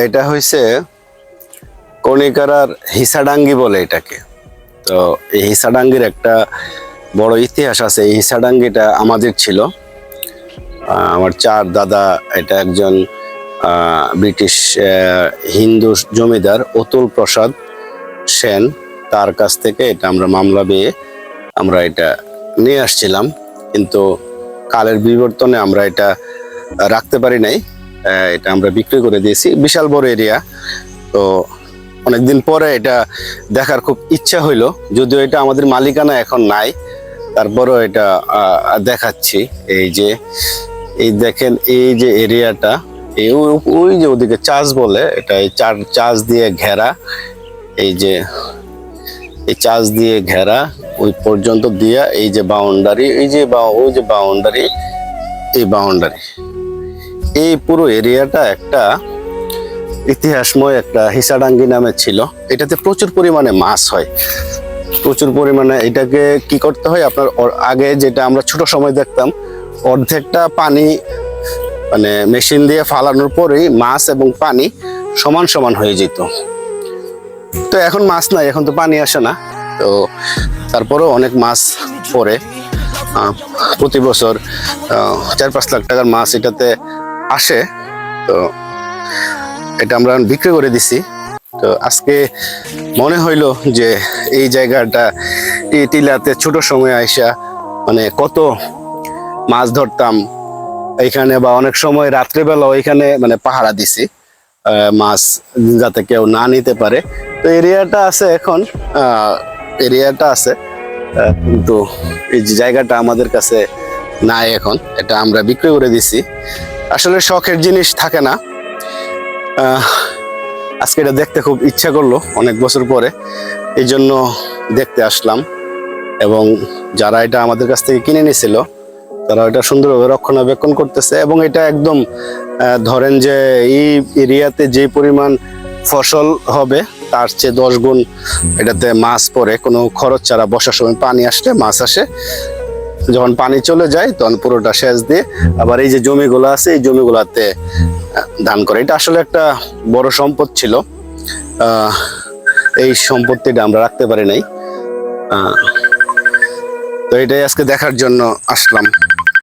এটা হয়েছে কণিকারার হিসাডাঙ্গি বলে এটাকে। তো এই হিসাডাঙ্গির একটা বড় ইতিহাস আছে। এই হিসাডাঙ্গিটা আমাদের ছিল। আমার চার দাদা এটা একজন ব্রিটিশ হিন্দু জমিদার অতুল প্রসাদ সেন, তার কাছ থেকে এটা আমরা মামলা পেয়ে আমরা এটা নিয়ে আসছিলাম, কিন্তু কালের বিবর্তনে আমরা এটা রাখতে পারি নাই। এটা আমরা বিক্রি করে দিয়েছি। বিশাল বড় এরিয়া। তো অনেকদিন পরে এটা দেখার খুব ইচ্ছা হইলো, যদিও এটা আমাদের মালিকানা এখন নাই, তারপরেও এটা দেখাচ্ছি। এই দেখেন, এই যে এরিয়াটা, ওই যে ওদিকে চাষ বলে, এটা এই চাষ দিয়ে ঘেরা। এই যে এই চাষ দিয়ে ঘেরা ওই পর্যন্ত দিয়া, এই যে বাউন্ডারি, ওই যে বাউন্ডারি, এই বাউন্ডারি, এই পুরো এরিয়াটা একটা ইতিহাসময় একটা হিসাডাঙ্গি নামে ছিল। এটাতে প্রচুর পরিমাণে মাছ হয়, প্রচুর পরিমাণে। এটাকে কি করতে হয় আপনার, আগে যেটা আমরা ছোট সময় দেখতাম, অর্ধেকটা পানি মানে মেশিন দিয়ে ফালানোর পরেই মাছ এবং পানি সমান সমান হয়ে যেত। তো এখন মাছ নাই, এখন তো পানি আসে না। তো তারপরেও অনেক মাছ পড়ে। প্রতি বছর 4-5 লাখ টাকার মাছ এটাতে আসে। তো এটা আমরা বিক্রি করে দিছি। তো আজকে মনে হইলো যে এই জায়গাটা, এই টিলাতে ছোট সময় আইসা মানে কত মাছ ধরতাম এইখানে, বা অনেক সময় রাত্রেবেলা ওইখানে মানে পাহারা দিছি মাছ যাতে কেউ না নিতে পারে। তো এরিয়াটা আছে এখন, এরিয়াটা আছে, কিন্তু এই যে জায়গাটা আমাদের কাছে নাই এখন, এটা আমরা বিক্রি করে দিছি। আসলে শখের জিনিস থাকে না। আজকে এটা দেখতে খুব ইচ্ছা করলো অনেক বছর পরে, এই জন্য দেখতে আসলাম। এবং যারা এটা আমাদের কাছ থেকে কিনে নিয়েছিল, তারা এটা সুন্দরভাবে রক্ষণাবেক্ষণ করতেছে। এবং এটা একদম ধরেন যে এই এরিয়াতে যে পরিমাণ ফসল হবে তার চেয়ে 10 গুণ এটাতে মাছ পড়ে, কোনো খরচ ছাড়া। বর্ষার সময় পানি আসলে মাছ আসে, যখন পানি চলে যায় তখন পুরোটা সেচ দিয়ে আবার এই যে জমিগুলো আছে এই জমিগুলাতে ধান করে। এটা আসলে একটা বড় সম্পদ ছিল। এই সম্পত্তিটা আমরা রাখতে পারি নাই। তো এটাই আজকে দেখার জন্য আসলাম।